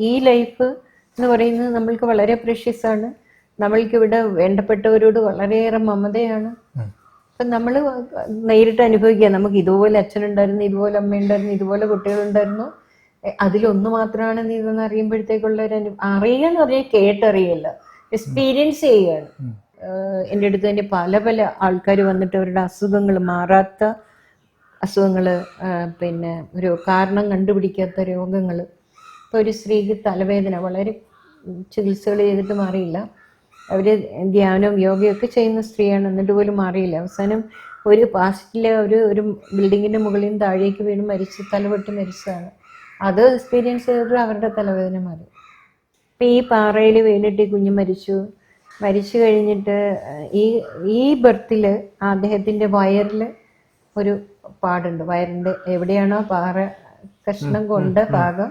ഈ ലൈഫ് എന്ന് പറയുന്നത് നമ്മൾക്ക് വളരെ പ്രഷ്യസ് ആണ്. നമ്മൾക്കിവിടെ വേണ്ടപ്പെട്ടവരോട് വളരെയേറെ മമതയാണ്. അപ്പം നമ്മൾ നേരിട്ട് അനുഭവിക്കുക. നമുക്ക് ഇതുപോലെ അച്ഛനുണ്ടായിരുന്നു, ഇതുപോലെ അമ്മയുണ്ടായിരുന്നു, ഇതുപോലെ കുട്ടികളുണ്ടായിരുന്നു, അതിലൊന്ന് മാത്രമാണ് നീ ഇതെന്ന് അറിയുമ്പോഴത്തേക്കുള്ള ഒരു അറിയുക എന്ന് പറഞ്ഞാൽ കേട്ടറിയല്ല, എക്സ്പീരിയൻസ് ചെയ്യുകയാണ്. എൻ്റെ അടുത്ത് തന്നെ പല പല ആൾക്കാർ വന്നിട്ട് അവരുടെ അസുഖങ്ങൾ, മാറാത്ത അസുഖങ്ങൾ, പിന്നെ ഒരു കാരണം കണ്ടുപിടിക്കാത്ത രോഗങ്ങൾ. ഇപ്പോൾ ഒരു സ്ത്രീക്ക് തലവേദന, വളരെ ചികിത്സകൾ ചെയ്തിട്ട് മാറിയില്ല. അവർ ധ്യാനവും യോഗയൊക്കെ ചെയ്യുന്ന സ്ത്രീയാണ്, എന്നിട്ട് പോലും മാറിയില്ല. അവസാനം ഒരു പാസ്റ്റിലെ ഒരു ബിൽഡിങ്ങിൻ്റെ മുകളിൽ നിന്ന് താഴേക്ക് വീണ് മരിച്ച്, തലപൊട്ടി മരിച്ചതാണ്. അത് എക്സ്പീരിയൻസ് ചെയ്തിട്ട് അവരുടെ തലവേദന മാറി. ഇപ്പം ഈ പാറയിൽ വീണിട്ട് ഈ കുഞ്ഞ് മരിച്ചു കഴിഞ്ഞിട്ട് ഈ ബർത്തിൽ അദ്ദേഹത്തിൻ്റെ വയറിൽ ഒരു പാടുണ്ട്. വയറിൻ്റെ എവിടെയാണോ പാറ കഷ്ണം കൊണ്ട ഭാഗം,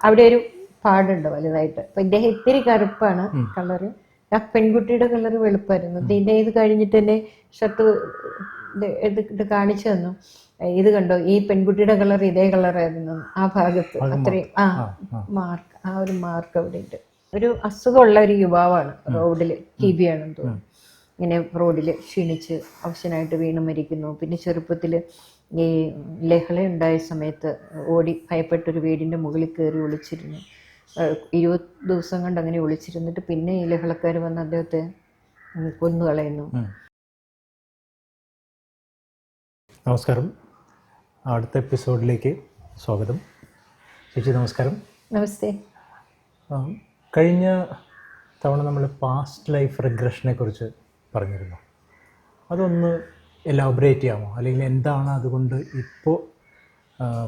അവിടെ ഒരു പാടുണ്ട് വലുതായിട്ട്. അപ്പം ഇദ്ദേഹം ഇത്തിരി കറുപ്പാണ് കളറ്. ആ പെൺകുട്ടിയുടെ കളർ വെളുപ്പായിരുന്നു. ഇതിൻ്റെ ഇത് കഴിഞ്ഞിട്ട് തന്നെ ഷർട്ട് എടുത്തിട്ട് കാണിച്ചു തന്നു. ഇത് കണ്ടോ, ഈ പെൺകുട്ടിയുടെ കളർ ഇതേ കളറായിരുന്നു ആ ഭാഗത്ത്. അത്രയും മാർക്ക്, ആ ഒരു മാർക്ക് അവിടെ ഉണ്ട്. ഒരു അസുഖമുള്ള ഒരു യുവാവാണ്. റോഡിൽ TB ആണെന്ന് തോന്നുന്നു. ഇങ്ങനെ റോഡിൽ ക്ഷീണിച്ച് അവശനായിട്ട് വീണ് മരിക്കുന്നു. പിന്നെ ചെറുപ്പത്തിൽ ഈ ലഹള ഉണ്ടായ സമയത്ത് ഓടി ഭയപ്പെട്ടൊരു വീടിൻ്റെ മുകളിൽ കയറി ഒളിച്ചിരുന്നു. 20 ദിവസം കൊണ്ട് അങ്ങനെ ഒളിച്ചിരുന്നിട്ട് പിന്നെ ഈ ലഹളക്കാർ വന്ന് അദ്ദേഹത്തെ കൊന്നുകളയുന്നു. നമസ്കാരം, അടുത്ത എപ്പിസോഡിലേക്ക് സ്വാഗതം. ചേച്ചി നമസ്കാരം. നമസ്തേ. കഴിഞ്ഞ തവണ നമ്മൾ പാസ്റ്റ് ലൈഫ് റിഗ്രഷനെ കുറിച്ച് പറഞ്ഞിരുന്നു. അതൊന്ന് എലാബറേറ്റ് ചെയ്യാമോ? അല്ലെങ്കിൽ എന്താണ് അതുകൊണ്ട് ഇപ്പോൾ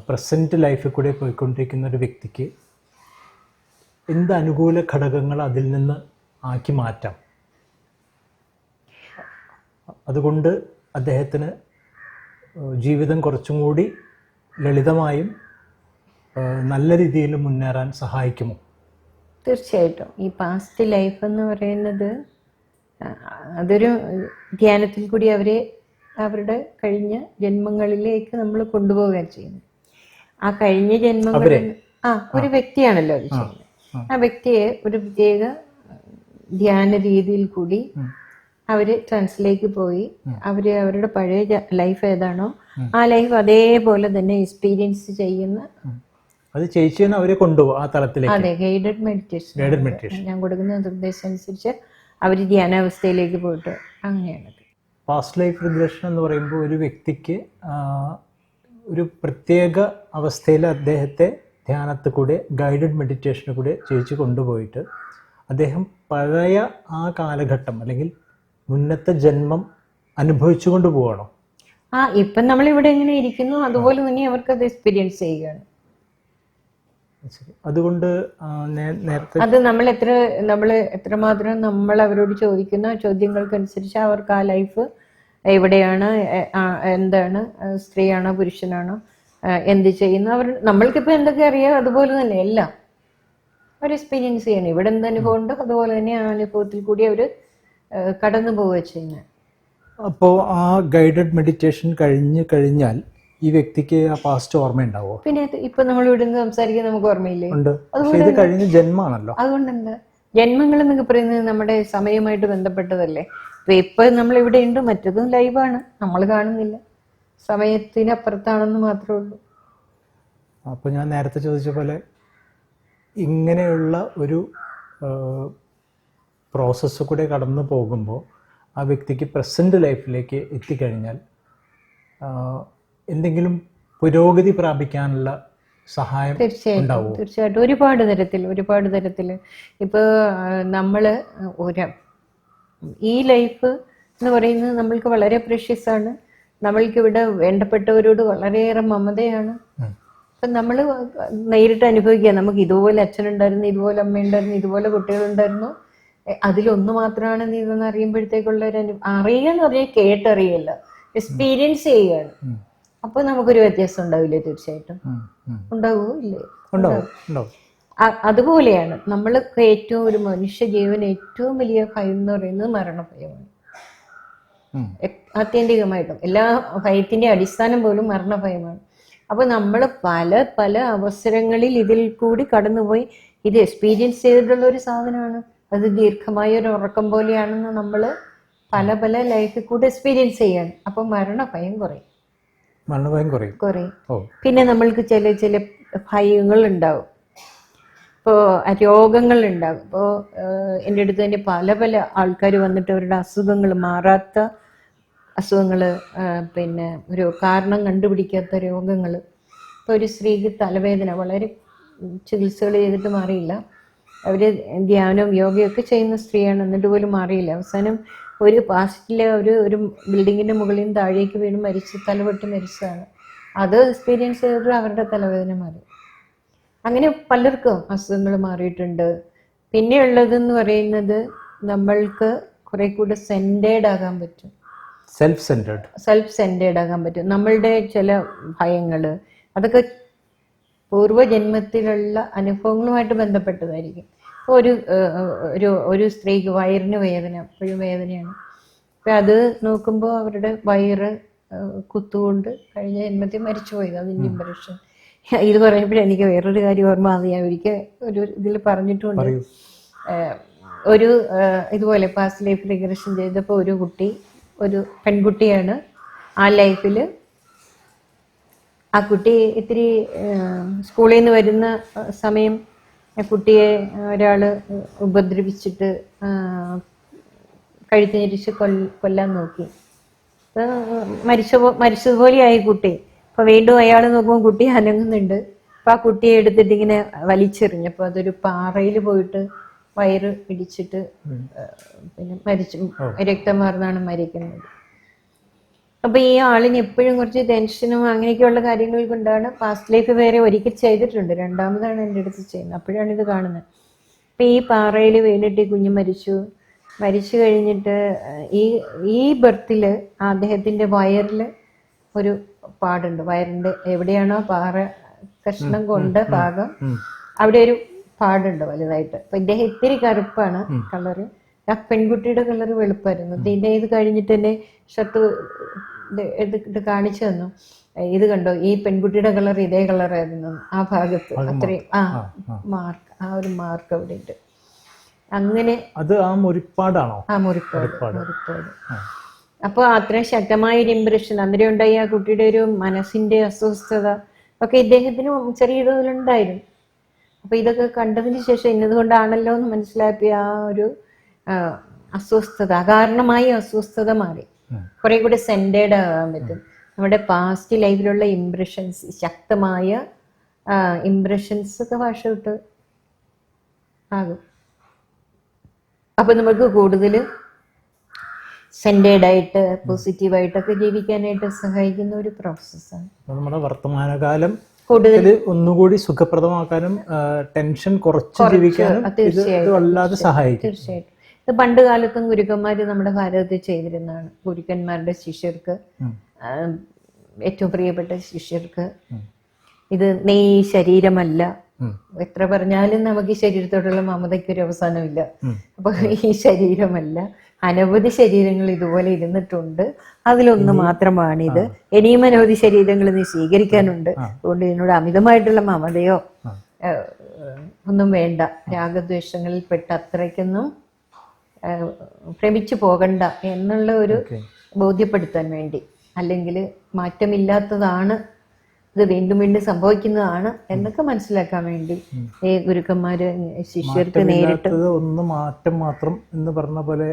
പ്രസൻറ്റ് ലൈഫിൽ കൂടെ പോയിക്കൊണ്ടിരിക്കുന്ന ഒരു വ്യക്തിക്ക് എന്ത് അനുകൂല ഘടകങ്ങൾ അതിൽ നിന്ന് ആക്കി മാറ്റാം, അതുകൊണ്ട് അദ്ദേഹത്തിന് ജീവിതം കുറച്ചും കൂടി ലളിതമായും നല്ല രീതിയിൽ മുന്നേറാൻ സഹായിക്കുമോ? തീർച്ചയായിട്ടും. ഈ പാസ്റ്റ് ലൈഫ് എന്ന് പറയുന്നത് അതൊരു ധ്യാനത്തിൽ കൂടി അവരുടെ കഴിഞ്ഞ ജന്മങ്ങളിലേക്ക് നമ്മൾ കൊണ്ടുപോവുകയാണ് ചെയ്യുന്നത്. ആ കഴിഞ്ഞ ജന്മങ്ങളിൽ ഒരു വ്യക്തിയാണല്ലോ അത് ചെയ്യുന്നത്. ആ വ്യക്തിയെ ഒരു പ്രത്യേക ധ്യാന രീതിയിൽ കൂടി അവര് ട്രാൻസിലേക്ക് പോയി അവരുടെ പഴയ ലൈഫ് ഏതാണോ ആ ലൈഫ് അതേപോലെ തന്നെ എക്സ്പീരിയൻസ് ചെയ്യുന്ന, അത് ചേച്ചിന്ന് അവരെ കൊണ്ടുപോകും ആ തലത്തിലേക്ക്. അതെ, ഗൈഡഡ് മെഡിറ്റേഷൻ ഞാൻ കൊടുക്കുന്ന നിർദ്ദേശം അനുസരിച്ച് അവർ ധ്യാനാവസ്ഥയിലേക്ക് പോയിട്ട് അങ്ങനെയാണ്. പാസ്റ്റ് ലൈഫ് റിഗ്രഷൻ എന്ന് പറയുമ്പോൾ ഒരു വ്യക്തിക്ക് ഒരു പ്രത്യേക അവസ്ഥയിൽ അദ്ദേഹത്തെ ധ്യാനത്തിൽ കൂടെ, ഗൈഡഡ് മെഡിറ്റേഷനിൽ കൂടെ ചേച്ചി കൊണ്ടുപോയിട്ട് അദ്ദേഹം പഴയ ആ കാലഘട്ടം അല്ലെങ്കിൽ മുന്നത്തെ ജന്മം അനുഭവിച്ചു കൊണ്ട് പോകണം. ഇപ്പം നമ്മളിവിടെ എങ്ങനെ ഇരിക്കുന്നു അതുപോലെ തന്നെ അവർക്കത് എക്സ്പീരിയൻസ് ചെയ്യുകയാണ്. അതുകൊണ്ട് നേരത്തെ അത് നമ്മൾ എത്രമാത്രം നമ്മൾ അവരോട് ചോദിക്കുന്ന ചോദ്യങ്ങൾക്കനുസരിച്ച് അവർക്ക് ആ ലൈഫ് എവിടെയാണ്, എന്താണ്, സ്ത്രീയാണോ പുരുഷനാണോ, എന്ത് ചെയ്യുന്നു, നമ്മൾക്കിപ്പോൾ എന്തൊക്കെ അറിയാം അതുപോലെ തന്നെ എല്ലാം അവർ എക്സ്പീരിയൻസ് ചെയ്യണം. ഇവിടെ എന്ത് അനുഭവം ഉണ്ടോ അതുപോലെ തന്നെ ആ അനുഭവത്തിൽ കൂടി അവർ കടന്നു പോവുക ചെയ്യുന്നത്. അപ്പോൾ ആ ഗൈഡഡ് മെഡിറ്റേഷൻ കഴിഞ്ഞാൽ ഈ വ്യക്തിക്ക് ആ പാസ്റ്റ് ഓർമ്മ ഉണ്ടാവോ? പിന്നെ ഇപ്പൊ നമ്മൾ ഇവിടെ നിന്ന് സംസാരിക്കാൻ നമുക്ക് ഓർമ്മയില്ലേ? ഇത് കഴിഞ്ഞ ജന്മമാണല്ലോ. അതുകൊണ്ടെന്താ ജന്മങ്ങൾ എന്നൊക്കെ പറയുന്നത് നമ്മുടെ സമയമായിട്ട് ബന്ധപ്പെട്ടതല്ലേ. ഇപ്പൊ നമ്മൾ ഇവിടെ ഉണ്ട്, മറ്റതും ലൈവാണ്, നമ്മൾ കാണുന്നില്ല, സമയത്തിനപ്പുറത്താണെന്ന് മാത്രമേ ഉള്ളൂ. അപ്പൊ ഞാൻ നേരത്തെ ചോദിച്ച പോലെ ഇങ്ങനെയുള്ള ഒരു പ്രോസസ്സ് കൂടെ കടന്നു പോകുമ്പോൾ ആ വ്യക്തിക്ക് പ്രസന്റ് ലൈഫിലേക്ക് എത്തിക്കഴിഞ്ഞാൽ എന്തെങ്കിലും പുരോഗതി പ്രാപിക്കാനുള്ള സഹായം ഉണ്ടാവും? തീർച്ചയായിട്ടും ഒരുപാട് തരത്തിൽ ഇപ്പോൾ നമ്മള് ഈ ലൈഫ് എന്ന് പറയുന്നത് നമ്മൾക്ക് വളരെ പ്രഷ്യസ് ആണ്. നമ്മൾക്കിവിടെ വേണ്ടപ്പെട്ടവരോട് വളരെയേറെ മമതയാണ്. അപ്പം നമ്മൾ നേരിട്ട് അനുഭവിക്കുക. നമുക്ക് ഇതുപോലെ അച്ഛനുണ്ടായിരുന്നു, ഇതുപോലെ അമ്മയുണ്ടായിരുന്നു, ഇതുപോലെ കുട്ടികളുണ്ടായിരുന്നു, അതിലൊന്ന് മാത്രമാണ് നീ ഇതെന്ന് അറിയുമ്പോഴത്തേക്കുള്ള ഒരു അറിയുക എന്ന് പറഞ്ഞാൽ കേട്ടറിയല്ല, എക്സ്പീരിയൻസ് ചെയ്യുകയാണ്. അപ്പൊ നമുക്കൊരു വ്യത്യാസം ഉണ്ടാവില്ലേ? തീർച്ചയായിട്ടും ഉണ്ടാവുമോ? ഇല്ലേ? അതുപോലെയാണ് നമ്മൾക്ക് ഏറ്റവും ഒരു മനുഷ്യ ജീവൻ ഏറ്റവും വലിയ ഭയം എന്ന് പറയുന്നത് മരണഭയമാണ്. ആത്യന്തികമായിട്ടും എല്ലാ ഭയത്തിന്റെ അടിസ്ഥാനം പോലും മരണഭയമാണ്. അപ്പോൾ നമ്മൾ പല പല അവസരങ്ങളിൽ ഇതിൽ കൂടി കടന്നുപോയി ഇത് എക്സ്പീരിയൻസ് ചെയ്തിട്ടുള്ള ഒരു സാധനമാണ്. അത് ദീർഘമായ ഒരു ഉറക്കം പോലെയാണെന്ന് നമ്മൾ പല പല ലൈഫിൽ കൂടെ എക്സ്പീരിയൻസ് ചെയ്യാണ്. അപ്പോൾ മരണഭയം കുറയും. പിന്നെ നമ്മൾക്ക് ചില ചില ഭയങ്ങൾ ഉണ്ടാവും. ഇപ്പോൾ രോഗങ്ങൾ ഉണ്ടാകും. ഇപ്പോൾ എൻ്റെ അടുത്ത് തന്നെ പല പല ആൾക്കാർ വന്നിട്ട് അവരുടെ അസുഖങ്ങൾ, മാറാത്ത അസുഖങ്ങൾ, പിന്നെ ഒരു കാരണം കണ്ടുപിടിക്കാത്ത രോഗങ്ങൾ. ഇപ്പോൾ ഒരു സ്ത്രീക്ക് തലവേദന, വളരെ ചികിത്സകൾ ചെയ്തിട്ട് മാറിയില്ല. അവർ ധ്യാനവും യോഗയൊക്കെ ചെയ്യുന്ന സ്ത്രീയാണ്, എന്നിട്ട് പോലും മാറിയില്ല. അവസാനം ഒരു പാസ്റ്റിലെ ഒരു ബിൽഡിങ്ങിൻ്റെ മുകളിൽ നിന്ന് താഴേക്ക് വീണ് മരിച്ച്, തലവെട്ടി മരിച്ചതാണ്. അത് എക്സ്പീരിയൻസ് ചെയ്തിട്ട് അവരുടെ തലവേദന മാറി. അങ്ങനെ പലർക്കും അസുഖങ്ങൾ മാറിയിട്ടുണ്ട്. പിന്നെയുള്ളതെന്ന് പറയുന്നത് നമ്മൾക്ക് കുറെ കൂടെ സെൻറ്റേഡ് ആകാൻ പറ്റും. സെൽഫ് സെൻറ്റേഡ് ആകാൻ പറ്റും. നമ്മളുടെ ചില ഭയങ്ങൾ അതൊക്കെ പൂർവ്വജന്മത്തിലുള്ള അനുഭവങ്ങളുമായിട്ട് ബന്ധപ്പെട്ടതായിരിക്കും. ഒരു ഒരു സ്ത്രീക്ക് വയറിന് വേദന, എപ്പോഴും വേദനയാണ്. അപ്പം അത് നോക്കുമ്പോൾ അവരുടെ വയറ് കുത്തുകൊണ്ട് കഴിഞ്ഞ ജന്മത്തിൽ മരിച്ചു പോയത്, അതിൻ്റെ ഇംപ്രഷൻ. ഇത് പറഞ്ഞപ്പോഴേ എനിക്ക് വേറൊരു കാര്യം ഓർമ്മ. അത് ഞാൻ ഒരിക്കൽ ഒരു ഇതിൽ പറഞ്ഞിട്ടുണ്ട്. ഒരു ഇതുപോലെ പാസ്റ്റ് ലൈഫ് റിഗ്രഷൻ ചെയ്തപ്പോൾ ഒരു കുട്ടി, ഒരു പെൺകുട്ടിയാണ്. ആ ലൈഫിൽ ആ കുട്ടി ഇത്തിരി സ്കൂളിൽ നിന്ന് വരുന്ന സമയം ആ കുട്ടിയെ ഒരാൾ ഉപദ്രവിച്ചിട്ട് കഴുത്ത് ഞെരിച്ച് കൊല്ലാൻ നോക്കി. മരിച്ചതുപോലെയായി കുട്ടി. അപ്പോൾ വീണ്ടും അയാൾ നോക്കുമ്പോൾ കുട്ടി അനങ്ങുന്നുണ്ട്. അപ്പോൾ ആ കുട്ടിയെ എടുത്തിട്ട് ഇങ്ങനെ വലിച്ചെറിഞ്ഞപ്പോൾ അതൊരു പാറയിൽ പോയിട്ട് വയറ് ഇടിച്ചിട്ട് പിന്നെ രക്തം വാർന്നാണ് മരിക്കുന്നത്. അപ്പോൾ ഈ ആളിന് എപ്പോഴും കുറച്ച് ടെൻഷനും അങ്ങനെയൊക്കെയുള്ള കാര്യങ്ങൾ കൊണ്ടാണ് പാസ്റ്റ് ലൈഫ് വേറെ ഒരിക്കൽ ചെയ്തിട്ടുണ്ട്, രണ്ടാമതാണ് എൻ്റെ അടുത്ത് ചെയ്യുന്നത്. അപ്പോഴാണ് ഇത് കാണുന്നത്. അപ്പം ഈ പാറയിൽ വീണിട്ട് ഈ കുഞ്ഞ് മരിച്ചു കഴിഞ്ഞിട്ട് ഈ ബർത്തിൽ അദ്ദേഹത്തിൻ്റെ വയറിൽ ഒരു പാടുണ്ട്. വയറിൻ്റെ എവിടെയാണോ പാറ കഷ്ണം കൊണ്ട ഭാഗം, അവിടെ ഒരു പാടുണ്ട് വലുതായിട്ട്. അപ്പം ഇദ്ദേഹം ഇത്തിരി കറുപ്പാണ് കളറ്. ആ പെൺകുട്ടിയുടെ കളറ് വെളുപ്പായിരുന്നു. ഇതിൻ്റെ ഇത് കഴിഞ്ഞിട്ട് തന്നെ ഷർട്ട് എടുത്തിട്ട് കാണിച്ചു തന്നു. ഇത് കണ്ടോ, ഈ പെൺകുട്ടിയുടെ കളർ ഇതേ കളറായിരുന്നു ആ ഭാഗത്ത്. അത്രയും മാർക്ക്, ആ ഒരു മാർക്ക് അവിടെ ഉണ്ട്. അങ്ങനെ അത് ആ മുറിപ്പാടാണോ? ആ മുറിപ്പാട്. അപ്പോൾ അത്രയും ശക്തമായൊരു ഇംപ്രഷൻ അന്നേരം ഉണ്ടായി. ആ കുട്ടിയുടെ ഒരു മനസ്സിന്റെ അസ്വസ്ഥത ഒക്കെ ഇദ്ദേഹത്തിന് ചെറിയ തോതിലുണ്ടായിരുന്നു. അപ്പൊ ഇതൊക്കെ കണ്ടതിന് ശേഷം ഇന്നതുകൊണ്ടാണല്ലോ എന്ന് മനസ്സിലാക്കിയ ആ ഒരു അസ്വസ്ഥത, അകാരണമായ അസ്വസ്ഥത മാറി. കുറെ കൂടെ സെൻറ്റേഡ് ആകാൻ പറ്റും. നമ്മുടെ പാസ്റ്റ് ലൈഫിലുള്ള ഇംപ്രഷൻസ്, ശക്തമായ ഇംപ്രഷൻസ് ഒക്കെ ഭാഷ വിട്ട് ആകും. അപ്പൊ നമുക്ക് കൂടുതൽ സെൻറ്റേഡായിട്ട് പോസിറ്റീവായിട്ടൊക്കെ ജീവിക്കാനായിട്ട് സഹായിക്കുന്ന ഒരു പ്രോസസ്സാണ്. നമ്മുടെ വർത്തമാനകാലം കൂടുതൽ ഒന്നുകൂടി സുഖപ്രദമാക്കാനും ടെൻഷൻ കുറച്ച് ജീവിക്കാനും വല്ലാതെ സഹായിക്കും. തീർച്ചയായിട്ടും. ഇത് പണ്ട് കാലത്തും ഗുരുക്കന്മാർ നമ്മുടെ ഭാരതത്തിൽ ചെയ്തിരുന്നതാണ്. ഗുരുക്കന്മാരുടെ ശിഷ്യർക്ക്, ഏറ്റവും പ്രിയപ്പെട്ട ശിഷ്യർക്ക്, ഇത് നീ ശരീരമല്ല. എത്ര പറഞ്ഞാലും നമുക്ക് ഈ ശരീരത്തോടുള്ള മമതയ്ക്കൊരു അവസാനമില്ല. അപ്പൊ ഈ ശരീരമല്ല, അനവധി ശരീരങ്ങൾ ഇതുപോലെ ഇരുന്നിട്ടുണ്ട്, അതിലൊന്ന് മാത്രമാണിത്. ഇനിയും അനവധി ശരീരങ്ങൾ നീ സ്വീകരിക്കാനുണ്ട്. അതുകൊണ്ട് ഇതിനോട് അമിതമായിട്ടുള്ള മമതയോ ഒന്നും വേണ്ട. രാഗദ്വേഷങ്ങളിൽ പെട്ട് അത്രയ്ക്കൊന്നും ഭ്രമിച്ചു പോകണ്ട എന്നുള്ള ഒരു ബോധ്യപ്പെടുത്താൻ വേണ്ടി, അല്ലെങ്കിൽ മാറ്റമില്ലാത്തതാണ്, ഇത് വീണ്ടും വീണ്ടും സംഭവിക്കുന്നതാണ് എന്നൊക്കെ മനസ്സിലാക്കാൻ വേണ്ടി ഈ ഗുരുക്കന്മാര് ശിഷ്യർക്ക് നേരിട്ട് ഒന്ന് മാറ്റം മാത്രം എന്ന് പറഞ്ഞ പോലെ.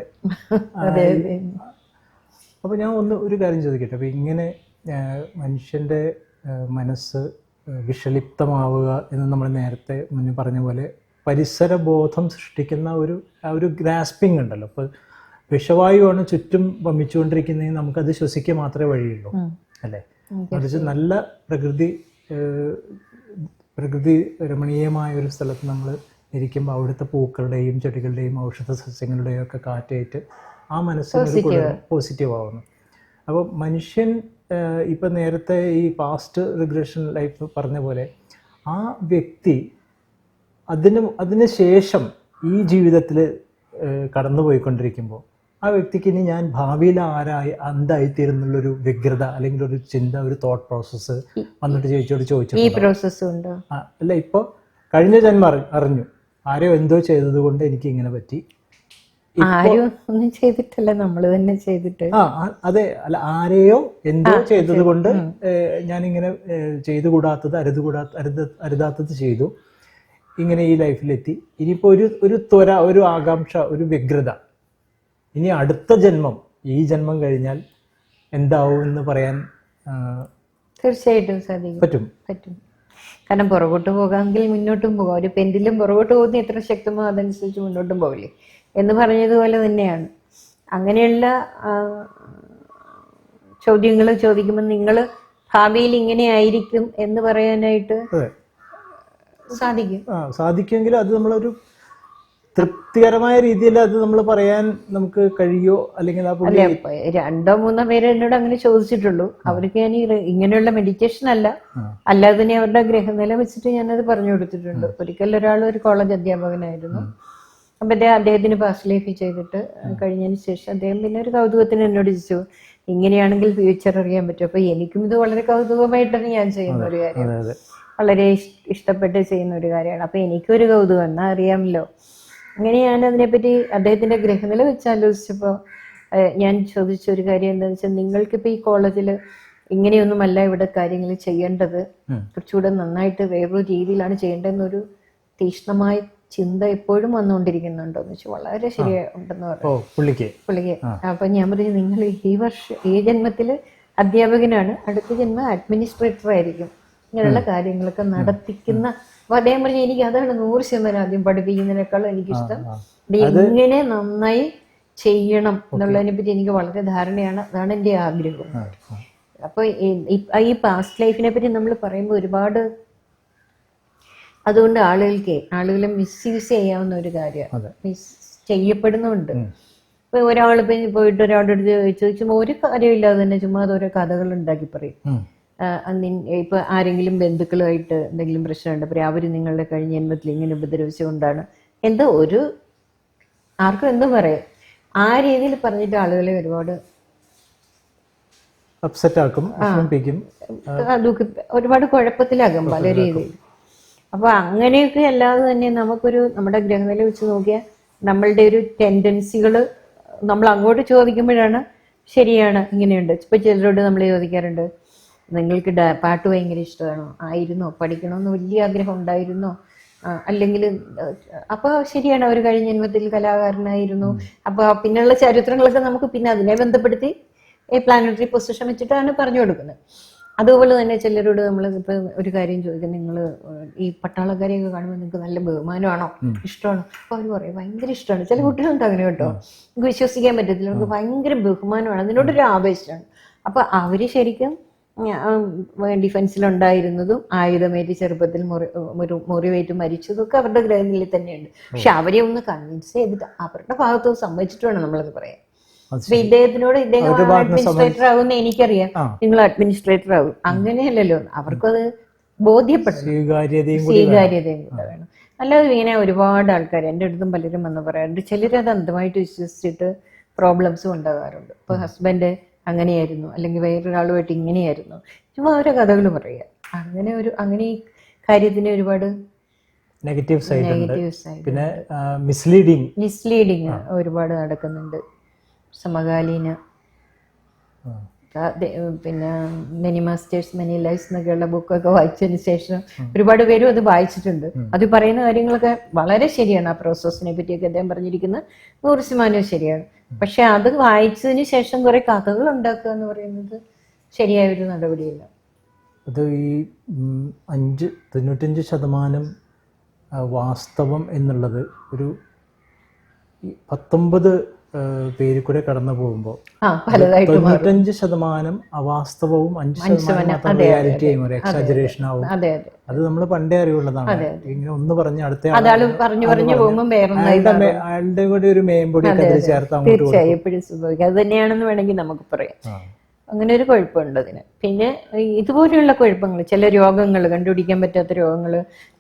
അപ്പൊ ഞാൻ ഒരു കാര്യം ചോദിക്കട്ടെ. അപ്പൊ ഇങ്ങനെ മനുഷ്യന്റെ മനസ്സ് വിഷലിപ്തമാവുക എന്ന് നമ്മൾ നേരത്തെ മുന്നേ പറഞ്ഞ പോലെ പരിസരബോധം സൃഷ്ടിക്കുന്ന ഒരു ഗ്രാസ്പിംഗ് ഉണ്ടല്ലോ. അപ്പൊ വിഷവായുവാണ് ചുറ്റും വമിച്ചുകൊണ്ടിരിക്കുന്നതെങ്കിൽ നമുക്കത് ശ്വസിക്കുക മാത്രമേ വഴിയുള്ളൂ, അല്ലേ? മറിച്ച് നല്ല പ്രകൃതി രമണീയമായ ഒരു സ്ഥലത്ത് നമ്മൾ ഇരിക്കുമ്പോൾ അവിടുത്തെ പൂക്കളുടെയും ചെടികളുടെയും ഔഷധ സസ്യങ്ങളുടെയും ഒക്കെ കാറ്റേറ്റ് ആ മനസ്സിന് പോസിറ്റീവ് ആവുന്നു. അപ്പോൾ മനുഷ്യൻ ഇപ്പം നേരത്തെ ഈ പാസ്റ്റ് റിഗ്രഷൻ ലൈഫ് പറഞ്ഞ പോലെ ആ വ്യക്തി അതിന് ശേഷം ഈ ജീവിതത്തിൽ കടന്നു പോയിക്കൊണ്ടിരിക്കുമ്പോൾ ആ വ്യക്തിക്ക് ഇനി ഞാൻ ഭാവിയിൽ എന്തായിത്തീരുന്നുള്ളൊരു വ്യഗ്രത അല്ലെങ്കിൽ ഒരു ചിന്ത, ഒരു തോട്ട് പ്രോസസ്സ് വന്നിട്ട് ചേച്ചിയോട് ചോദിച്ചു. ഈ പ്രോസസ്സും ഉണ്ടോ? അല്ല, ഇപ്പോൾ കഴിഞ്ഞ ജന്മം അറിഞ്ഞു ആരോ എന്തോ ചെയ്തത് കൊണ്ട് എനിക്ക് ഇങ്ങനെ പറ്റി. ആരും ഒന്നും ചെയ്തിട്ടല്ല, നമ്മൾ തന്നെ ചെയ്തിട്ട്. അതെ, അല്ല, ആരെയോ എന്തോ ചെയ്തത് കൊണ്ട് ഞാനിങ്ങനെ ചെയ്തുകൂടാത്തത് അരുതാത്തത് ചെയ്തു, ഇങ്ങനെ ഈ ലൈഫിലെത്തി. ഇനിയിപ്പോൾ ഒരു ത്വര, ഒരു ആകാംക്ഷ, ഒരു വ്യഗ്രത, ഇനി അടുത്ത ജന്മം, ഈ ജന്മം കഴിഞ്ഞാൽ എന്താവും എന്ന് പറയാൻ തീർച്ചയായിട്ടും സാധിക്കും, പറ്റും. കാരണം പുറകോട്ട് പോകാമെങ്കിൽ മുന്നോട്ടും പോകാം. ഒരു പെൻഡിലും പുറകോട്ട് പോകുന്ന എത്ര ശക്തമോ അതനുസരിച്ച് മുന്നോട്ടും പോകില്ലേ എന്ന് പറഞ്ഞതുപോലെ തന്നെയാണ്. അങ്ങനെയുള്ള ചോദ്യങ്ങൾ ചോദിക്കുമ്പോൾ നിങ്ങൾ ഭാവിയിൽ ഇങ്ങനെ ആയിരിക്കും എന്ന് പറയാനായിട്ട് സാധിക്കുമെങ്കിൽ അത് നമ്മളൊരു തൃപ്തികരമായ രീതിയിൽ അത് നമ്മൾ പറയാൻ നമുക്ക് കഴിയോ? അല്ലെങ്കിൽ അല്ലെ, 2-3 പേര് എന്നോട് അങ്ങനെ ചോദിച്ചിട്ടുള്ളൂ. അവർക്ക് ഞാൻ ഇങ്ങനെയുള്ള മെഡിറ്റേഷൻ അല്ലാതെ തന്നെ അവരുടെ ഗ്രഹനില വെച്ചിട്ട് ഞാനത് പറഞ്ഞു കൊടുത്തിട്ടുണ്ട്. ഒരിക്കൽ ഒരാൾ ഒരു കോളേജ് അധ്യാപകനായിരുന്നു. അപ്പം അദ്ദേഹത്തിന് പാസ്റ്റ് ലൈഫ് ചെയ്തിട്ട് കഴിഞ്ഞതിന് ശേഷം അദ്ദേഹം പിന്നെ ഒരു കൗതുകത്തിന് എന്നോട് ചോദിച്ചു, ഇങ്ങനെയാണെങ്കിൽ ഫ്യൂച്ചർ അറിയാൻ പറ്റും. അപ്പൊ എനിക്കും ഇത് വളരെ കൗതുകമായിട്ടാണ് ഞാൻ ചെയ്യുന്ന ഒരു കാര്യം, വളരെ ഇഷ്ടപ്പെട്ട് ചെയ്യുന്ന ഒരു കാര്യമാണ്. അപ്പൊ എനിക്കൊരു കൗതുകം, എന്നാൽ അറിയാമല്ലോ. അങ്ങനെ ഞാൻ അതിനെപ്പറ്റി അദ്ദേഹത്തിന്റെ ഗ്രഹനില വെച്ച് ആലോചിച്ചപ്പോൾ ഞാൻ ചോദിച്ച ഒരു കാര്യം എന്താണെന്ന് വെച്ചാൽ, നിങ്ങൾക്കിപ്പോൾ ഈ കോളേജിൽ ഇങ്ങനെയൊന്നുമല്ല ഇവിടെ കാര്യങ്ങൾ ചെയ്യേണ്ടത്, കുറച്ചുകൂടെ നന്നായിട്ട് വേറൊരു രീതിയിലാണ് ചെയ്യേണ്ടതെന്നൊരു തീക്ഷ്ണമായ ചിന്ത എപ്പോഴും വന്നുകൊണ്ടിരിക്കുന്നുണ്ടോ എന്ന് വെച്ചാൽ വളരെ ശരിയുണ്ടെന്ന് പറഞ്ഞു പുള്ളിക്ക്. അപ്പൊ ഞാൻ പറഞ്ഞു, നിങ്ങൾ ഈ ജന്മത്തിൽ അധ്യാപകനാണ്, അടുത്ത ജന്മം അഡ്മിനിസ്ട്രേറ്റർ ആയിരിക്കും, ഇങ്ങനെയുള്ള കാര്യങ്ങളൊക്കെ നടത്തിക്കുന്ന. അപ്പൊ അദ്ദേഹം പറഞ്ഞു, എനിക്ക് അതാണ് 100% ആദ്യം പഠിപ്പിക്കുന്നതിനേക്കാളും എനിക്കിഷ്ടം, ഇങ്ങനെ നന്നായി ചെയ്യണം എന്നുള്ളതിനെ പറ്റി എനിക്ക് വളരെ ധാരണയാണ്, അതാണ് എൻ്റെ ആഗ്രഹം. അപ്പൊ ഈ പാസ്റ്റ് ലൈഫിനെ പറ്റി നമ്മൾ പറയുമ്പോൾ ഒരുപാട്, അതുകൊണ്ട് ആളുകളെ മിസ്യൂസ് ചെയ്യാവുന്ന ഒരു കാര്യമാണ്, ചെയ്യപ്പെടുന്നുണ്ട്. ഇപ്പൊ ഒരാളിപ്പോ പോയിട്ട് ഒരാളുടെ അടുത്ത് ചോദിച്ചുമ്പോൾ ഒരു കാര്യമില്ലാതെ തന്നെ ചുമ്മാ ഓരോ കഥകൾ ഉണ്ടാക്കി പറയും. ഇപ്പൊ ആരെങ്കിലും ബന്ധുക്കളുമായിട്ട് എന്തെങ്കിലും പ്രശ്നമുണ്ട്, പറയാം അവര് നിങ്ങളുടെ കഴിഞ്ഞ ജന്മത്തിൽ ഇങ്ങനെ ഉപദ്രവിച്ചുകൊണ്ടാണ്, എന്തോ ഒരു ആർക്കും എന്തോ പറയാം, ആ രീതിയിൽ പറഞ്ഞിട്ട് ആളുകളെ ഒരുപാട് അപ്സെറ്റ് ആക്കും, ഒരുപാട് കുഴപ്പത്തിലാകും പല രീതിയിൽ. അപ്പൊ അങ്ങനെയൊക്കെ അല്ലാതെ തന്നെ നമ്മുടെ ഗ്രഹനില വെച്ച് നോക്കിയാൽ നമ്മളുടെ ഒരു ടെൻഡൻസികൾ നമ്മൾ അങ്ങോട്ട് ചോദിക്കുമ്പോഴാണ് ശരിയാണ്, ഇങ്ങനെയുണ്ട്. ഇപ്പൊ ചിലരോട് നമ്മൾ ചോദിക്കാറുണ്ട്, നിങ്ങൾക്ക് പാട്ട് ഭയങ്കര ഇഷ്ടമാണോ, ആയിരുന്നോ, പഠിക്കണമെന്ന് വലിയ ആഗ്രഹം ഉണ്ടായിരുന്നോ, അല്ലെങ്കിൽ അപ്പൊ ശരിയാണ്, അവർ കഴിഞ്ഞ ജന്മത്തിൽ കലാകാരനായിരുന്നു. അപ്പൊ പിന്നെയുള്ള ചരിത്രങ്ങളൊക്കെ നമുക്ക് പിന്നെ അതിനെ ബന്ധപ്പെടുത്തി പ്ലാനറ്ററി പൊസിഷൻ വെച്ചിട്ടാണ് പറഞ്ഞു കൊടുക്കുന്നത്. അതുപോലെ തന്നെ ചിലരോട് നമ്മൾ ഇപ്പൊ ഒരു കാര്യം ചോദിക്കും, നിങ്ങൾ ഈ പട്ടാളക്കാരെയൊക്കെ കാണുമ്പോൾ നിങ്ങൾക്ക് നല്ല ബഹുമാനമാണോ, ഇഷ്ടമാണോ? അപ്പൊ അവർ പറയും ഭയങ്കര ഇഷ്ടമാണ്. ചില കുട്ടികളുണ്ട് അങ്ങനെ കേട്ടോ, നമുക്ക് വിശ്വസിക്കാൻ പറ്റത്തില്ല, നമുക്ക് ഭയങ്കര ബഹുമാനമാണ്, അതിനോടൊരു ആവേശമാണ്. അപ്പൊ അവര് ശരിക്കും ഡിഫൻസിലുണ്ടായിരുന്നതും ആയുധമേറ്റ് ചെറുപ്പത്തിൽ മുറിവേറ്റ് മരിച്ചതും ഒക്കെ അവരുടെ ഗ്രഹനിലയിൽ തന്നെയുണ്ട്. പക്ഷെ അവരെ ഒന്ന് കൺവിൻസ് ചെയ്തിട്ട് അവരുടെ ഭാഗത്ത് സമ്മതിച്ചിട്ട് വേണം നമ്മളത് പറയാൻ. അപ്പൊ ഇദ്ദേഹം അഡ്മിനിസ്ട്രേറ്റർ ആകുമെന്ന് എനിക്കറിയാം, നിങ്ങൾ അഡ്മിനിസ്ട്രേറ്റർ ആകും, അങ്ങനെയല്ലല്ലോ, അവർക്കത് ബോധ്യപ്പെടണം, സ്വീകാര്യതയും കൂടെ വേണം. അല്ലാതെ ഇങ്ങനെ ഒരുപാട് ആൾക്കാർ എൻ്റെ അടുത്തും പലരും വന്ന് പറയാറുണ്ട്, ചിലരത് അന്ധമായിട്ട് വിശ്വസിച്ചിട്ട് പ്രോബ്ലംസും ഉണ്ടാകാറുണ്ട്. ഇപ്പൊ ഹസ്ബൻഡ് അങ്ങനെയായിരുന്നു, അല്ലെങ്കിൽ വേറൊരാളുമായിട്ട് ഇങ്ങനെയായിരുന്നു, ചുമ്മാ ഓരോ കഥകൾ പറയുക. അങ്ങനെ ഈ കാര്യത്തിന് ഒരുപാട് നെഗറ്റീവ് സൈഡ്, പിന്നെ മിസ്ലീഡിങ് ഒരുപാട് നടക്കുന്നുണ്ട്. സമകാലീന പിന്നെ മെനി മാസ്റ്റേഴ്സ് മെനി ലൈഫ്സ് എന്നൊക്കെയുള്ള ബുക്കൊക്കെ വായിച്ചതിന് ശേഷം ഒരുപാട് പേരും അത് വായിച്ചിട്ടുണ്ട്. അത് പറയുന്ന കാര്യങ്ങളൊക്കെ വളരെ ശരിയാണ്. ആ പ്രോസസ്സിനെ പറ്റിയൊക്കെ അദ്ദേഹം പറഞ്ഞിരിക്കുന്നത് 100% ശരിയാണ്. പക്ഷെ അത് വായിച്ചതിന് ശേഷം കുറെ കഥകൾ ഉണ്ടാക്കുക എന്ന് പറയുന്നത് ശരിയായ ഒരു നടപടിയല്ല. അത് ഈ 95% വാസ്തവം എന്നുള്ളത് ഒരു 19 പേര് കൂടെ കടന്നു പോകുമ്പോൾ 95% അവാസ്തവവും 5% റിയാലിറ്റിയും ഒരു എക്സാജറേഷൻ ആവും. അത് നമ്മൾ പണ്ടേ അറിവുള്ളതാണ്. ഇങ്ങനെ ഒന്ന് പറഞ്ഞ് അടുത്ത അയാളുടെ കൂടെ ഒരു മേമ്പൊടി ചേർത്ത് അത് തന്നെയാണെന്ന് വേണമെങ്കിൽ നമുക്ക് പറയാം. അങ്ങനെ ഒരു കുഴപ്പമുണ്ട് അതിന്. പിന്നെ ഇതുപോലെയുള്ള കുഴപ്പങ്ങൾ, ചില രോഗങ്ങൾ, കണ്ടുപിടിക്കാൻ പറ്റാത്ത രോഗങ്ങൾ,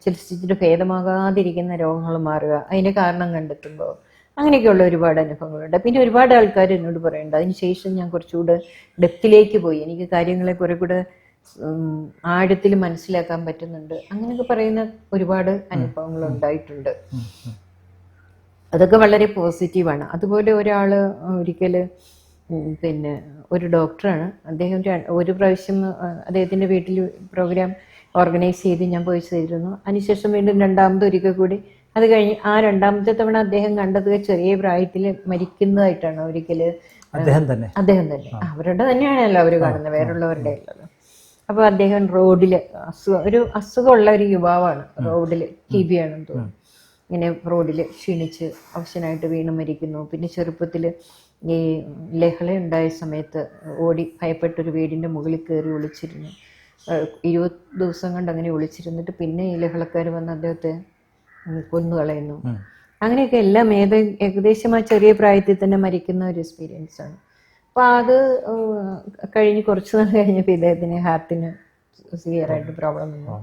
ചികിത്സിച്ചിട്ട് ഭേദമാകാതിരിക്കുന്ന രോഗങ്ങൾ മാറുക, അതിന്റെ കാരണം കണ്ടെത്തുമ്പോൾ അങ്ങനെയൊക്കെയുള്ള ഒരുപാട് അനുഭവങ്ങളുണ്ട്. പിന്നെ ഒരുപാട് ആൾക്കാർ എന്നോട് പറയുന്നുണ്ട്. അതിനുശേഷം ഞാൻ കുറച്ചുകൂടെ ഡെപ്തിലേക്ക് പോയി, എനിക്ക് കാര്യങ്ങളെ കുറെ കൂടെ ആഴത്തിൽ മനസ്സിലാക്കാൻ പറ്റുന്നുണ്ട്, അങ്ങനെയൊക്കെ പറയുന്ന ഒരുപാട് അനുഭവങ്ങൾ ഉണ്ടായിട്ടുണ്ട്. അതൊക്കെ വളരെ പോസിറ്റീവാണ്. അതുപോലെ ഒരാൾ ഒരിക്കൽ പിന്നെ ഒരു ഡോക്ടറാണ്, അദ്ദേഹം ഒരു പ്രാവശ്യം അദ്ദേഹത്തിൻ്റെ വീട്ടിൽ പ്രോഗ്രാം ഓർഗനൈസ് ചെയ്ത് ഞാൻ പോയി ചെയ്തിരുന്നു. അതിനുശേഷം വീണ്ടും രണ്ടാമതൊരിക്കൽ കൂടി, അത് കഴിഞ്ഞ് ആ രണ്ടാമത്തെ തവണ അദ്ദേഹം കണ്ടത് ചെറിയ പ്രായത്തിൽ മരിക്കുന്നതായിട്ടാണ്. ഒരിക്കൽ അദ്ദേഹം തന്നെ അവരുടെ തന്നെയാണല്ലോ അവർ കാണുന്നത്, വേറുള്ളവരുടെ ഉള്ളത്. അപ്പോൾ അദ്ദേഹം റോഡിൽ ഒരു അസുഖമുള്ള ഒരു യുവാവാണ്, റോഡിൽ TB ആണെന്ന് തോന്നുന്നു, ഇങ്ങനെ റോഡിൽ ക്ഷീണിച്ച് അവശനായിട്ട് വീണ് മരിക്കുന്നു. പിന്നെ ചെറുപ്പത്തിൽ ഈ ലഹള ഉണ്ടായ സമയത്ത് ഓടി ഭയപ്പെട്ടൊരു വീടിൻ്റെ മുകളിൽ കയറി ഒളിച്ചിരുന്നു. 20 ദിവസം കൊണ്ട് അങ്ങനെ ഒളിച്ചിരുന്നിട്ട് പിന്നെ ഈ ലഹളക്കാർ വന്ന് അദ്ദേഹത്തെ കൊന്നുകളയുന്നു. അങ്ങനെയൊക്കെ എല്ലാം ഏകദേശം ആ ചെറിയ പ്രായത്തിൽ തന്നെ മരിക്കുന്ന ഒരു എക്സ്പീരിയൻസ് ആണ്. അപ്പോൾ അത് കഴിഞ്ഞ് കുറച്ച് നാൾ കഴിഞ്ഞപ്പോൾ ഇദ്ദേഹത്തിന് ഹാർട്ടിന് സിവിയറായിട്ട് പ്രോബ്ലം വന്നു.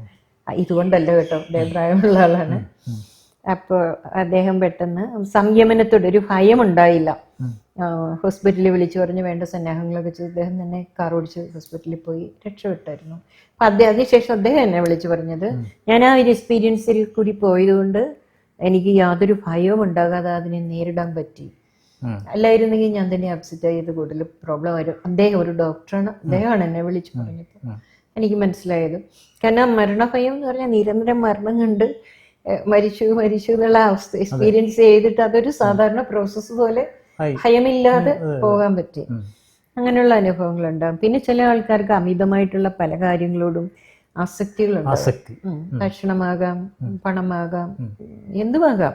ഇതുകൊണ്ടല്ല കേട്ടോ, അദ്ദേഹം പ്രായമുള്ള ആളാണ്. അപ്പോൾ അദ്ദേഹം പെട്ടെന്ന് സംയമനത്തോടെ, ഒരു ഭയം ഉണ്ടായില്ല, ഹോസ്പിറ്റലിൽ വിളിച്ചു പറഞ്ഞ് വേണ്ട സന്നാഹങ്ങളൊക്കെ ചെയ്ത് അദ്ദേഹം തന്നെ കാർ ഓടിച്ച് ഹോസ്പിറ്റലിൽ പോയി രക്ഷപ്പെട്ടായിരുന്നു. അപ്പം അതിനുശേഷം അദ്ദേഹം എന്നെ വിളിച്ചു പറഞ്ഞത്, ഞാൻ ആ ഒരു എക്സ്പീരിയൻസിൽ കൂടി പോയതുകൊണ്ട് എനിക്ക് യാതൊരു ഭയവും ഉണ്ടാകാതെ അതിനെ നേരിടാൻ പറ്റി. അല്ലായിരുന്നെങ്കിൽ ഞാൻ തന്നെ അപ്സെറ്റ് ആയത് കൂടുതൽ പ്രോബ്ലം വരും. അദ്ദേഹം ഒരു ഡോക്ടറാണ്, അദ്ദേഹമാണ് എന്നെ വിളിച്ചു പറഞ്ഞപ്പോൾ എനിക്ക് മനസ്സിലായത്. കാരണം മരണഭയം എന്ന് പറഞ്ഞാൽ നിരന്തരം മരണം കണ്ട് മരിച്ചു എന്നുള്ള അവസ്ഥ എക്സ്പീരിയൻസ് ചെയ്തിട്ട് അതൊരു സാധാരണ പ്രോസസ്സ് പോലെ ഭയമില്ലാതെ പോകാൻ പറ്റി. അങ്ങനെയുള്ള അനുഭവങ്ങളുണ്ടാകും. പിന്നെ ചില ആൾക്കാർക്ക് അമിതമായിട്ടുള്ള പല കാര്യങ്ങളോടും ആസക്തികളുണ്ടാകും. ഭക്ഷണമാകാം, പണമാകാം, എന്തുമാകാം.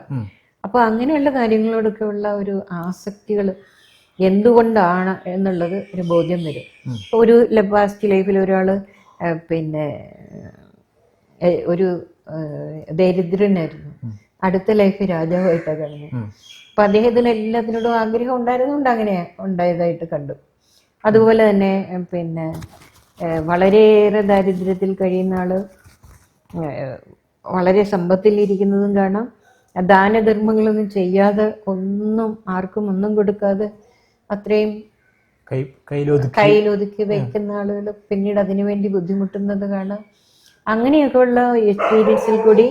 അപ്പൊ അങ്ങനെയുള്ള കാര്യങ്ങളോടൊക്കെ ഉള്ള ഒരു ആസക്തികൾ എന്തുകൊണ്ടാണ് എന്നുള്ളത് ഒരു ബോധ്യം വരും. ഒരു പാസ്റ്റ് ലൈഫിൽ ഒരാള് പിന്നെ ഒരു ദരിദ്രനായിരുന്നു, അടുത്ത ലൈഫ് രാജാവായിട്ടാണ് കാണുന്നത്. അപ്പൊ അദ്ദേഹത്തിന് എല്ലാത്തിനോടും ആഗ്രഹം ഉണ്ടായിരുന്നുകൊണ്ട് അങ്ങനെ ഉണ്ടായതായിട്ട് കണ്ടു. അതുപോലെ തന്നെ പിന്നെ വളരെയേറെ ദാരിദ്ര്യത്തിൽ കഴിയുന്ന ആള് വളരെ സമ്പത്തിലിരിക്കുന്നതും കാണാം. ദാനധർമ്മങ്ങളൊന്നും ചെയ്യാതെ, ഒന്നും ആർക്കും ഒന്നും കൊടുക്കാതെ അത്രയും കയ്യിലൊതുക്കി വയ്ക്കുന്ന ആളുകൾ പിന്നീട് അതിനുവേണ്ടി ബുദ്ധിമുട്ടുന്നത് കാണാം. അങ്ങനെയൊക്കെയുള്ള എക്സ്പീരിയൻസിൽ കൂടി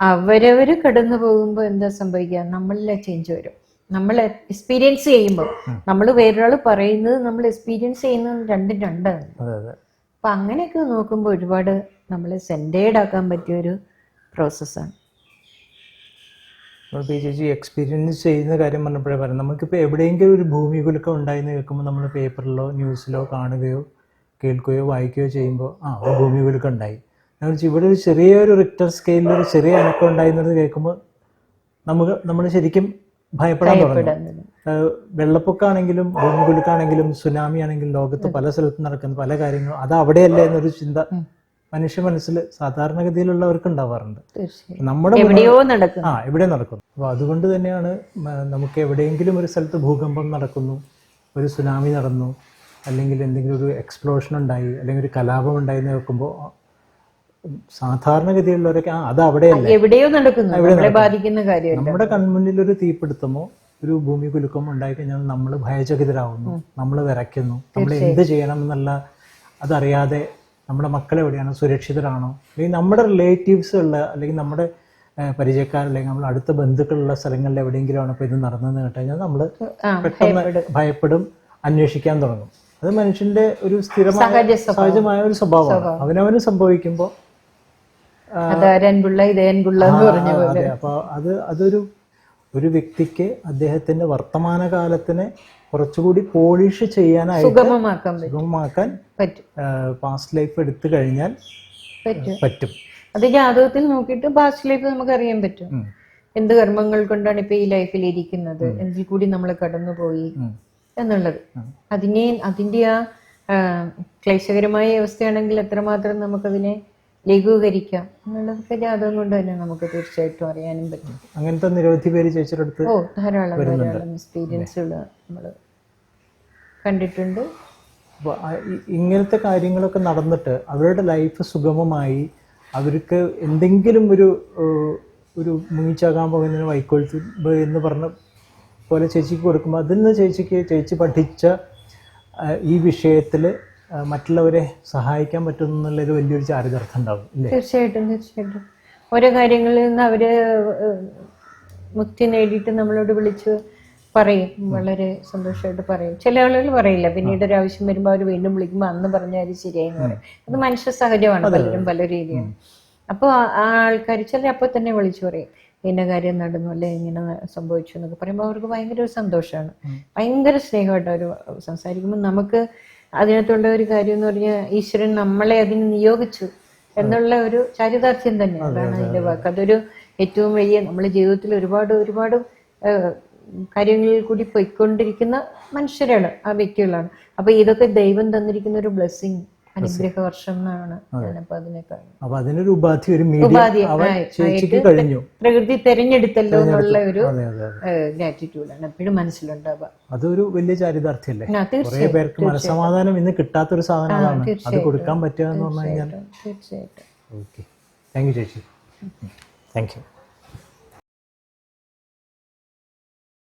അവരവർ കടന്നു പോകുമ്പോൾ എന്താ സംഭവിക്കുക, നമ്മളിലെ ചേഞ്ച് വരും. നമ്മൾ എക്സ്പീരിയൻസ് ചെയ്യുമ്പോൾ, നമ്മൾ വേറൊരാൾ പറയുന്നത് നമ്മൾ എക്സ്പീരിയൻസ് ചെയ്യുന്നത് രണ്ടും രണ്ടാണ്. അപ്പൊ അങ്ങനെയൊക്കെ നോക്കുമ്പോൾ ഒരുപാട് നമ്മളെ സെൻറ്റേർഡ് ആക്കാൻ പറ്റിയൊരു പ്രോസസ്സാണ്. ചേച്ചി എക്സ്പീരിയൻസ് ചെയ്യുന്ന കാര്യം പറഞ്ഞപ്പോഴേ പറയാം, നമുക്കിപ്പോൾ എവിടെയെങ്കിലും ഒരു ഭൂമികുലുക്കം ഉണ്ടായെന്ന് കേൾക്കുമ്പോൾ നമ്മൾ പേപ്പറിലോ ന്യൂസിലോ കാണുകയോ കേൾക്കുകയോ വായിക്കുകയോ ചെയ്യുമ്പോൾ ഒരു ഭൂമികുലുക്കം ഉണ്ടായി. ഇവിടെ ഒരു ചെറിയൊരു റിക്ടർ സ്കെയിലിൽ ഒരു ചെറിയ അനക്കം ഉണ്ടായിരുന്നത് കേൾക്കുമ്പോൾ നമ്മൾ ശരിക്കും ഭയപ്പെടാൻ തുടങ്ങും. വെള്ളപ്പൊക്കമാണെങ്കിലും ഭൂമികുലുക്കാണെങ്കിലും സുനാമി ആണെങ്കിലും ലോകത്ത് പല സ്ഥലത്തും നടക്കുന്ന പല കാര്യങ്ങളും അത് അവിടെയല്ലേ എന്നൊരു ചിന്ത മനുഷ്യ മനസ്സിൽ സാധാരണഗതിയിലുള്ളവർക്ക് ഉണ്ടാവാറുണ്ട്. നമ്മുടെ എവിടെ നടക്കുന്നു. അപ്പോൾ അതുകൊണ്ട് തന്നെയാണ് നമുക്ക് എവിടെയെങ്കിലും ഒരു സ്ഥലത്ത് ഭൂകമ്പം നടക്കുന്നു, ഒരു സുനാമി നടന്നു, അല്ലെങ്കിൽ എന്തെങ്കിലും ഒരു എക്സ്പ്ലോഷൻ ഉണ്ടായി, അല്ലെങ്കിൽ ഒരു കലാപം ഉണ്ടായി എന്ന് കേൾക്കുമ്പോൾ സാധാരണഗതിയിലുള്ളവരൊക്കെ അത് അവിടെയല്ലേ, എവിടെയോ നടക്കുന്നു, ബാധിക്കുന്ന കാര്യം. നമ്മുടെ കൺമുന്നിൽ ഒരു തീപിടുത്തമോ ഒരു ഭൂമി കുലുക്കമോ ഉണ്ടായിക്കഴിഞ്ഞാൽ നമ്മൾ ഭയചകിതരാകുന്നു, നമ്മൾ വിറയ്ക്കുന്നു, നമ്മൾ എന്ത് ചെയ്യണം എന്നുള്ള അതറിയാതെ നമ്മുടെ മക്കൾ എവിടെയാണ്, സുരക്ഷിതരാണോ, അല്ലെങ്കിൽ നമ്മുടെ റിലേറ്റീവ്സ് ഉള്ള അല്ലെങ്കിൽ നമ്മുടെ പരിചയക്കാർ അല്ലെങ്കിൽ നമ്മൾ അടുത്ത ബന്ധുക്കളുള്ള സ്ഥലങ്ങളിൽ എവിടെയെങ്കിലും ആണ് ഇപ്പോൾ ഇത് നടന്നതെന്ന് കേട്ടുകഴിഞ്ഞാൽ നമ്മൾ പെട്ടെന്ന് ഭയപ്പെടും, അന്വേഷിക്കാൻ തുടങ്ങും. അത് മനുഷ്യന്റെ ഒരു സ്ഥിരമായ സഹജമായ ഒരു സ്വഭാവമാണ്. അവനവന് സംഭവിക്കുമ്പോൾ അപ്പോൾ അതൊരു വ്യക്തിക്ക് അദ്ദേഹത്തിന്റെ വർത്തമാനകാലത്തിനെ കുറച്ചുകൂടി പോളിഷ് ചെയ്യാനായിട്ട് സുഗമമാക്കാൻ പാസ്റ്റ് ലൈഫ് എടുത്തു കഴിഞ്ഞാൽ പറ്റും. അത് ജാതകത്തിൽ നോക്കിയിട്ട് പാസ്റ്റ് ലൈഫ് നമുക്ക് അറിയാൻ പറ്റും. എന്ത് കർമ്മങ്ങൾ കൊണ്ടാണ് ഇപ്പൊ ഈ ലൈഫിൽ ഇരിക്കുന്നത്, എന്തിൽ കൂടി നമ്മൾ കടന്നുപോയി എന്നുള്ളത്. അതിന്റെ ആ ക്ലേശകരമായ അവസ്ഥയാണെങ്കിൽ എത്രമാത്രം നമുക്കതിനെ ലഘൂകരിക്കാം എന്നുള്ളതൊക്കെ ജാതകം കൊണ്ട് തന്നെ നമുക്ക് തീർച്ചയായിട്ടും അറിയാനും പറ്റും. അങ്ങനത്തെ നിരവധി പേര് ചേച്ചിയുടെ ധാരാളം എക്സ്പീരിയൻസുകൾ നമ്മൾ കണ്ടിട്ടുണ്ട്. അപ്പോൾ ഇങ്ങനത്തെ കാര്യങ്ങളൊക്കെ നടന്നിട്ട് അവരുടെ ലൈഫ് സുഗമമായി അവർക്ക് എന്തെങ്കിലും ഒരു മുങ്ങിച്ചാകാൻ പോകുന്നതിന് വൈക്കോൽ എന്ന് പറഞ്ഞ പോലെ ചേച്ചിക്ക് കൊടുക്കുമ്പോൾ അതിൽ നിന്ന് ചേച്ചി പഠിച്ച ഈ വിഷയത്തിൽ മറ്റുള്ളവരെ സഹായിക്കാൻ പറ്റുന്നുള്ളൊരു വലിയൊരു ചാരിതാർത്ഥ്യം ഉണ്ടാവും ഇല്ലേ? തീർച്ചയായിട്ടും ഓരോ കാര്യങ്ങളിൽ നിന്ന് അവര് മുക്തി നേടിയിട്ട് നമ്മളോട് വിളിച്ച് പറയും, വളരെ സന്തോഷമായിട്ട് പറയും. ചില ആളുകൾ പറയില്ല, പിന്നീട് ഒരു ആവശ്യം വരുമ്പോൾ അവർ വീണ്ടും വിളിക്കുമ്പോൾ അന്ന് പറഞ്ഞാൽ അത് ശരിയായെന്ന് പറയും. അത് മനുഷ്യ സഹജമാണ്, പലരും പല രീതിയാണ്. അപ്പോൾ ആ ആൾക്കാർ ചില അപ്പോൾ തന്നെ വിളിച്ചു പറയും, ഇന്ന കാര്യം നടന്നു അല്ലെ ഇങ്ങനെ സംഭവിച്ചു എന്നൊക്കെ പറയുമ്പോൾ അവർക്ക് ഭയങ്കര ഒരു സന്തോഷമാണ്, ഭയങ്കര സ്നേഹമായിട്ട് അവർ സംസാരിക്കുമ്പോൾ നമുക്ക് അതിനകത്തുള്ള ഒരു കാര്യം എന്ന് പറഞ്ഞാൽ ഈശ്വരൻ നമ്മളെ അതിന് നിയോഗിച്ചു എന്നുള്ള ഒരു ചാരിതാർത്ഥ്യം തന്നെ. അതാണ് അതിന്റെ വാക്ക്. അതൊരു ഏറ്റവും വലിയ നമ്മുടെ ജീവിതത്തിൽ ഒരുപാട് കാര്യങ്ങളിൽ കൂടി പോയിക്കൊണ്ടിരിക്കുന്ന മനുഷ്യരാണ്, ആ വ്യക്തികളാണ്. അപ്പൊ ഇതൊക്കെ ദൈവം തന്നിരിക്കുന്ന ഒരു ബ്ലെസ്സിങ്, അനുഗ്രഹ വർഷം എന്നാണ് ഞാനിപ്പോ അതിനെ കാണുന്നത്. അപ്പൊ അതിനൊരു ഉപാധി, ഒരു മീഡിയം കഴിഞ്ഞു, പ്രകൃതി തെരഞ്ഞെടുത്തല്ലോ എന്നുള്ള ഒരു ഗ്രാറ്റിറ്റ്യൂഡാണ് എപ്പോഴും മനസ്സിലുണ്ടാവുക. അതൊരു വലിയ ചാരിതാർത്ഥ്യമല്ലേ? കുറെ പേർക്ക് മനസ്സമാധാനം ഇന്ന് കിട്ടാത്തൊരു സാധനമാണ്, അത് കൊടുക്കാൻ പറ്റുക എന്ന് പറഞ്ഞു കഴിഞ്ഞാൽ. തീർച്ചയായിട്ടും. ഓക്കെ, താങ്ക് യു ചേച്ചി, താങ്ക് യു.